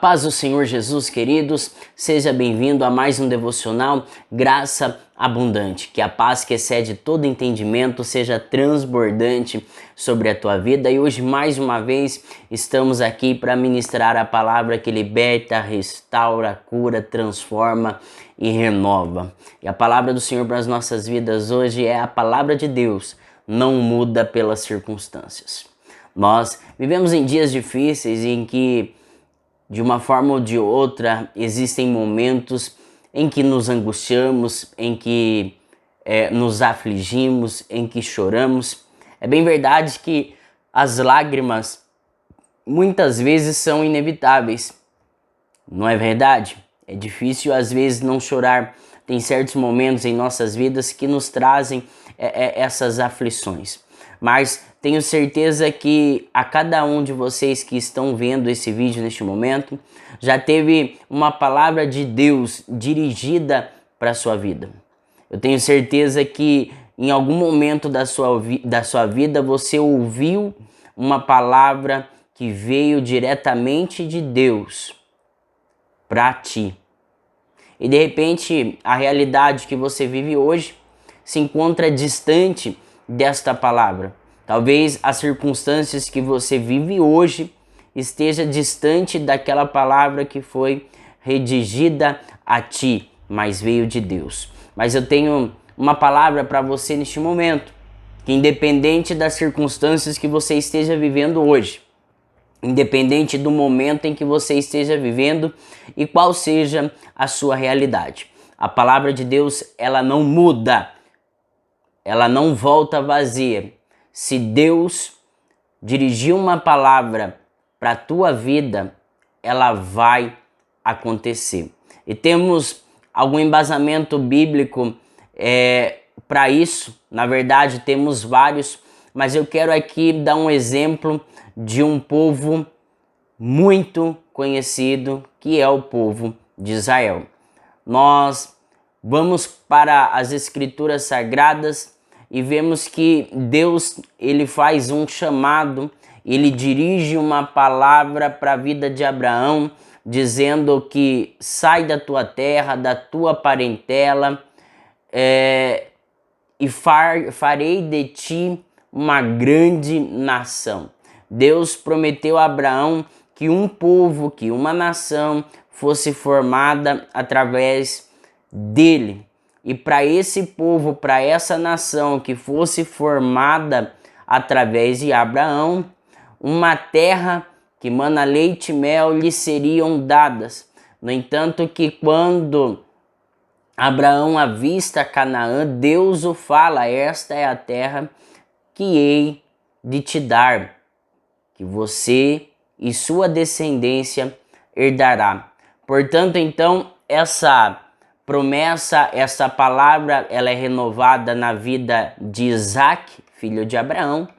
paz do Senhor Jesus, queridos, seja bem-vindo a mais um devocional Graça Abundante. Que a paz que excede todo entendimento seja transbordante sobre a tua vida. E hoje, mais uma vez, estamos aqui para ministrar a palavra que liberta, restaura, cura, transforma e renova. E a palavra do Senhor para as nossas vidas hoje é a palavra de Deus, não muda pelas circunstâncias. Nós vivemos em dias difíceis em que, de uma forma ou de outra, existem momentos em que nos angustiamos, em que nos afligimos, em que choramos. É bem verdade que as lágrimas muitas vezes são inevitáveis, não é verdade? É difícil às vezes não chorar. Tem certos momentos em nossas vidas que nos trazem essas aflições. Mas tenho certeza que a cada um de vocês que estão vendo esse vídeo neste momento, já teve uma palavra de Deus dirigida para a sua vida. Eu tenho certeza que em algum momento da sua vida você ouviu uma palavra que veio diretamente de Deus para ti. E de repente a realidade que você vive hoje se encontra distante desta palavra. Talvez as circunstâncias que você vive hoje esteja distante daquela palavra que foi redigida a ti, mas veio de Deus. Mas eu tenho uma palavra para você neste momento, que independente das circunstâncias que você esteja vivendo hoje, independente do momento em que você esteja vivendo e qual seja a sua realidade, a palavra de Deus, ela não muda, ela não volta vazia. Se Deus dirigir uma palavra para a tua vida, ela vai acontecer. E temos algum embasamento bíblico para isso. Na verdade, temos vários, mas eu quero aqui dar um exemplo de um povo muito conhecido, que é o povo de Israel. Nós vamos para as Escrituras Sagradas e vemos que Deus, ele faz um chamado, ele dirige uma palavra para a vida de Abraão, dizendo que sai da tua terra, da tua parentela, e farei de ti uma grande nação. Deus prometeu a Abraão que um povo, que uma nação fosse formada através dele. E para esse povo, para essa nação que fosse formada através de Abraão, uma terra que mana leite e mel lhe seriam dadas. No entanto, que quando Abraão avista Canaã, Deus o fala: esta é a terra que hei de te dar, que você e sua descendência herdará. Portanto, então, essa promessa, essa palavra, ela é renovada na vida de Isaac, filho de Abraão,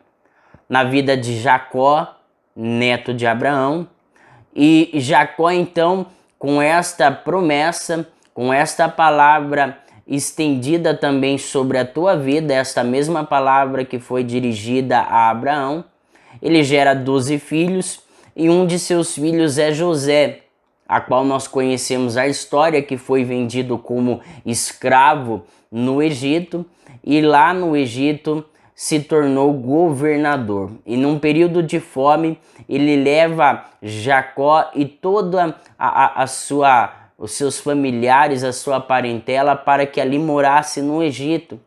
na vida de Jacó, neto de Abraão. E Jacó, então, com esta promessa, com esta palavra estendida também sobre a tua vida, esta mesma palavra que foi dirigida a Abraão, ele gera 12 filhos e um de seus filhos é José, a qual nós conhecemos a história, que foi vendido como escravo no Egito e lá no Egito se tornou governador. E num período de fome ele leva Jacó e toda os seus familiares, a sua parentela, para que ali morasse no Egito.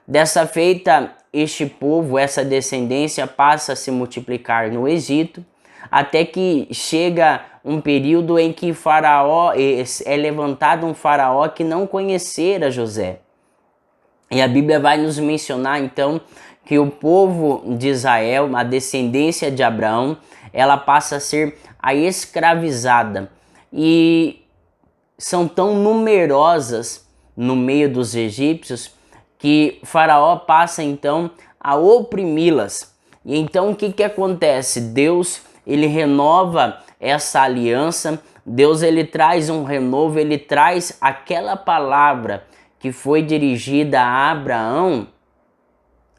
Dessa feita, este povo, essa descendência passa a se multiplicar no Egito, até que chega um período em que é levantado um faraó que não conhecera José. E a Bíblia vai nos mencionar então que o povo de Israel, a descendência de Abraão, ela passa a ser a escravizada. E são tão numerosas no meio dos egípcios que Faraó passa então a oprimi-las. E então o que acontece? Deus, ele renova essa aliança. Deus, ele traz um renovo, ele traz aquela palavra que foi dirigida a Abraão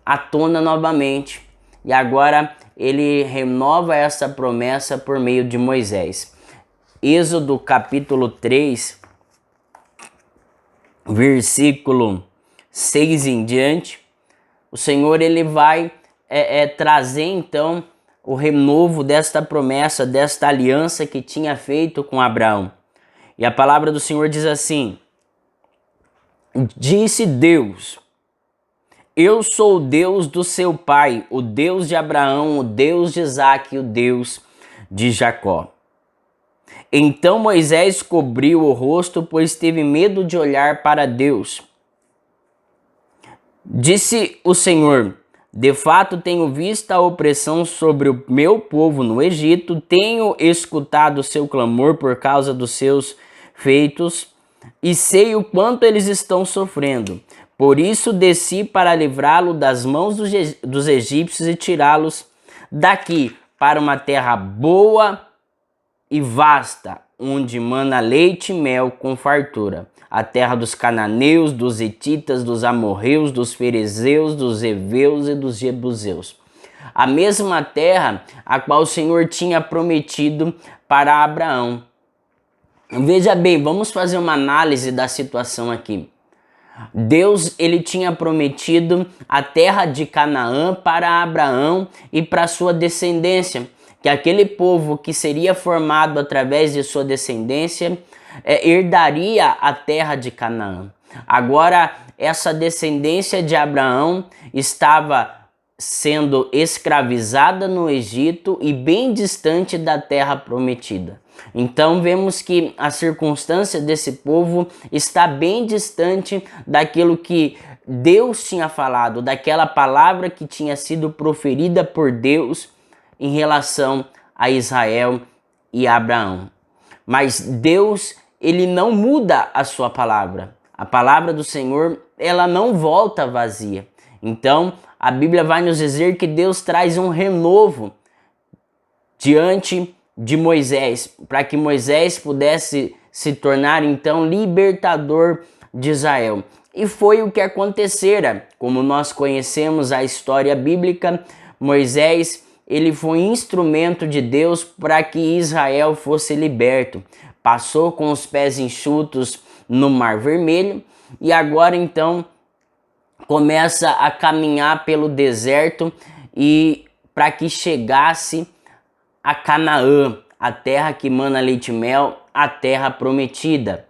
à tona novamente. E agora ele renova essa promessa por meio de Moisés. Êxodo capítulo 3, versículo 6 em diante, o Senhor ele vai trazer então o renovo desta promessa, desta aliança que tinha feito com Abraão. E a palavra do Senhor diz assim: disse Deus: eu sou o Deus do seu pai, o Deus de Abraão, o Deus de Isaque e o Deus de Jacó. Então Moisés cobriu o rosto, pois teve medo de olhar para Deus. Disse o Senhor: de fato tenho visto a opressão sobre o meu povo no Egito, tenho escutado o seu clamor por causa dos seus feitos e sei o quanto eles estão sofrendo. Por isso desci para livrá-lo das mãos dos egípcios e tirá-los daqui para uma terra boa e vasta, onde mana leite e mel com fartura, a terra dos cananeus, dos hetitas, dos amorreus, dos ferezeus, dos heveus e dos jebuseus. A mesma terra a qual o Senhor tinha prometido para Abraão. Veja bem, vamos fazer uma análise da situação aqui. Deus ele tinha prometido a terra de Canaã para Abraão e para sua descendência, que aquele povo que seria formado através de sua descendência herdaria a terra de Canaã. Agora, essa descendência de Abraão estava sendo escravizada no Egito e bem distante da terra prometida. Então vemos que a circunstância desse povo está bem distante daquilo que Deus tinha falado, daquela palavra que tinha sido proferida por Deus em relação a Israel e a Abraão. Mas Deus, ele não muda a sua palavra. A palavra do Senhor, ela não volta vazia. Então, a Bíblia vai nos dizer que Deus traz um renovo diante de Moisés, para que Moisés pudesse se tornar então libertador de Israel. E foi o que acontecera. Como nós conhecemos a história bíblica, Moisés, ele foi instrumento de Deus para que Israel fosse liberto. Passou com os pés enxutos no Mar Vermelho e agora então começa a caminhar pelo deserto e para que chegasse a Canaã, a terra que mana leite e mel, a terra prometida.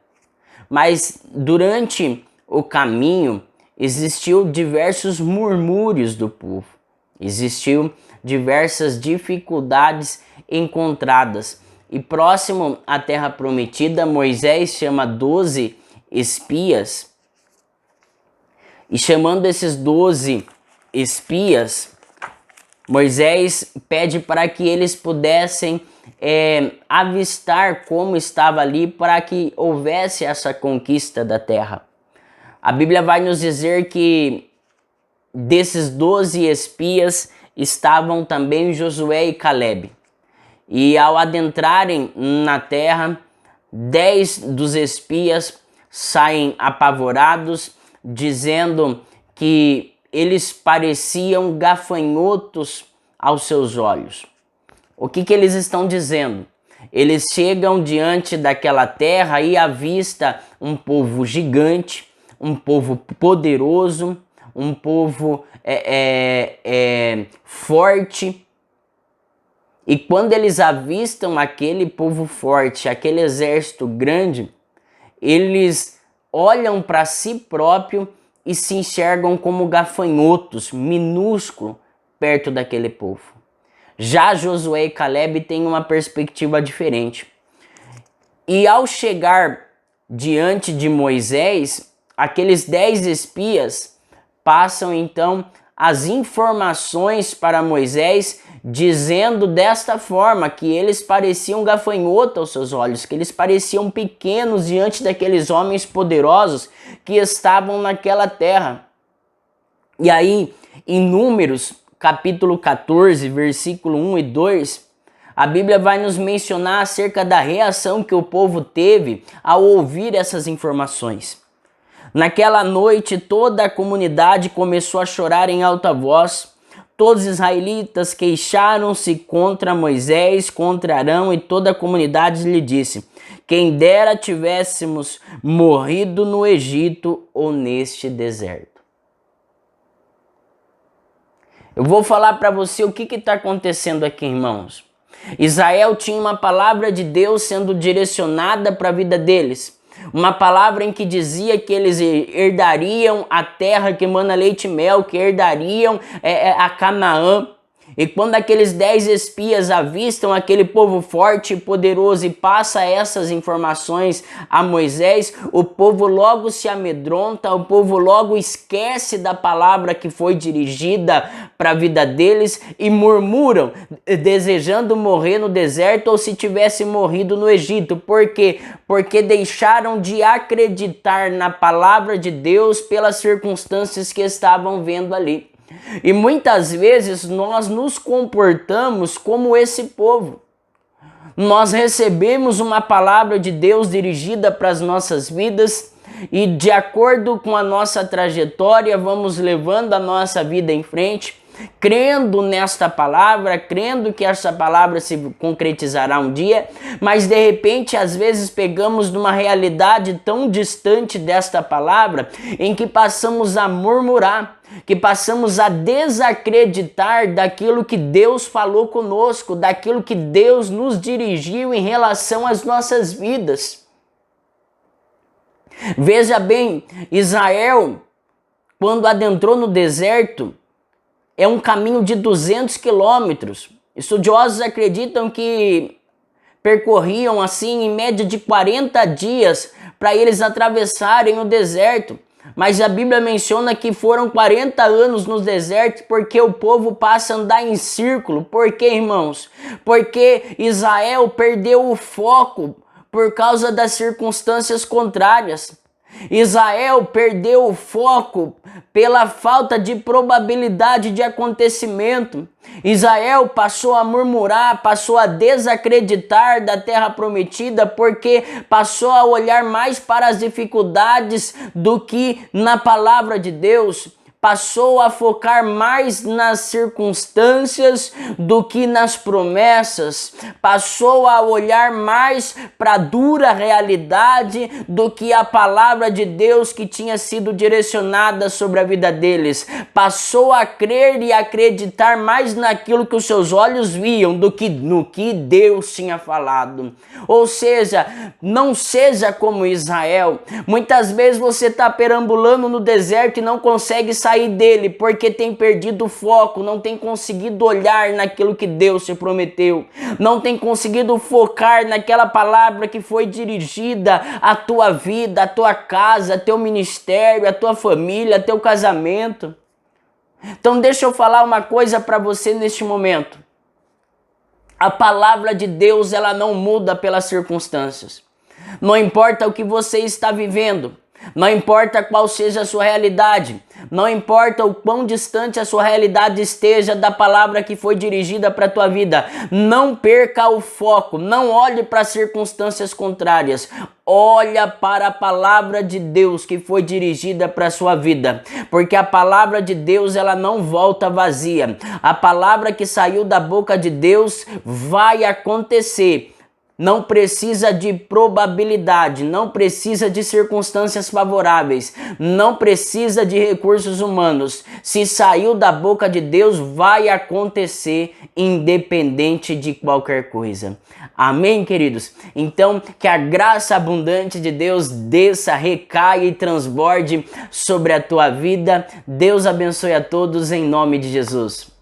Mas durante o caminho existiu diversos murmúrios do povo, existiu diversas dificuldades encontradas. E próximo à terra prometida, Moisés chama 12 espias. E chamando esses 12 espias, Moisés pede para que eles pudessem avistar como estava ali para que houvesse essa conquista da terra. A Bíblia vai nos dizer que desses 12 espias estavam também Josué e Calebe. E ao adentrarem na terra, 10 dos espias saem apavorados, dizendo que eles pareciam gafanhotos aos seus olhos. O que eles estão dizendo? Eles chegam diante daquela terra e avistam um povo gigante, um povo poderoso, um povo forte. E quando eles avistam aquele povo forte, aquele exército grande, eles olham para si próprio e se enxergam como gafanhotos, minúsculos, perto daquele povo. Já Josué e Calebe têm uma perspectiva diferente. E ao chegar diante de Moisés, aqueles 10 espias passam então as informações para Moisés, dizendo desta forma que eles pareciam gafanhotos aos seus olhos, que eles pareciam pequenos diante daqueles homens poderosos que estavam naquela terra. E aí, em Números, capítulo 14, versículo 1 e 2, a Bíblia vai nos mencionar acerca da reação que o povo teve ao ouvir essas informações. Naquela noite, toda a comunidade começou a chorar em alta voz. todos os israelitas queixaram-se contra Moisés, contra Arão, e toda a comunidade lhe disse: quem dera tivéssemos morrido no Egito ou neste deserto. Eu vou falar para você o que está acontecendo aqui, irmãos. Israel tinha uma palavra de Deus sendo direcionada para a vida deles. Uma palavra em que dizia que eles herdariam a terra que emana leite e mel, que herdariam a Canaã. E quando aqueles 10 espias avistam aquele povo forte e poderoso e passa essas informações a Moisés, o povo logo se amedronta, o povo logo esquece da palavra que foi dirigida para a vida deles e murmuram, desejando morrer no deserto ou se tivesse morrido no Egito. Por quê? Porque deixaram de acreditar na palavra de Deus pelas circunstâncias que estavam vendo ali. E muitas vezes nós nos comportamos como esse povo. Nós recebemos uma palavra de Deus dirigida para as nossas vidas e, de acordo com a nossa trajetória, vamos levando a nossa vida em frente, crendo nesta palavra, crendo que essa palavra se concretizará um dia, mas de repente às vezes pegamos numa realidade tão distante desta palavra em que passamos a murmurar, que passamos a desacreditar daquilo que Deus falou conosco, daquilo que Deus nos dirigiu em relação às nossas vidas. Veja bem, Israel, quando adentrou no deserto, é um caminho de 200 quilômetros. Estudiosos acreditam que percorriam assim em média de 40 dias para eles atravessarem o deserto. Mas a Bíblia menciona que foram 40 anos no deserto porque o povo passa a andar em círculo. Por quê, irmãos? Porque Israel perdeu o foco por causa das circunstâncias contrárias. Israel perdeu o foco pela falta de probabilidade de acontecimento. Israel passou a murmurar, passou a desacreditar da terra prometida porque passou a olhar mais para as dificuldades do que na palavra de Deus. Passou a focar mais nas circunstâncias do que nas promessas. Passou a olhar mais para a dura realidade do que a palavra de Deus que tinha sido direcionada sobre a vida deles. Passou a crer e acreditar mais naquilo que os seus olhos viam do que no que Deus tinha falado. Ou seja, não seja como Israel. Muitas vezes você está perambulando no deserto e não consegue sair dele porque tem perdido o foco, não tem conseguido olhar naquilo que Deus te prometeu, não tem conseguido focar naquela palavra que foi dirigida à tua vida, à tua casa, ao teu ministério, à tua família, ao teu casamento. Então deixa eu falar uma coisa para você neste momento. A palavra de Deus, ela não muda pelas circunstâncias. Não importa o que você está vivendo, não importa qual seja a sua realidade, não importa o quão distante a sua realidade esteja da palavra que foi dirigida para a tua vida, não perca o foco, não olhe para as circunstâncias contrárias, olha para a palavra de Deus que foi dirigida para a sua vida, porque a palavra de Deus, ela não volta vazia. A palavra que saiu da boca de Deus vai acontecer. Não precisa de probabilidade, não precisa de circunstâncias favoráveis, não precisa de recursos humanos. Se saiu da boca de Deus, vai acontecer independente de qualquer coisa. Amém, queridos? Então, que a graça abundante de Deus desça, recaia e transborde sobre a tua vida. Deus abençoe a todos em nome de Jesus.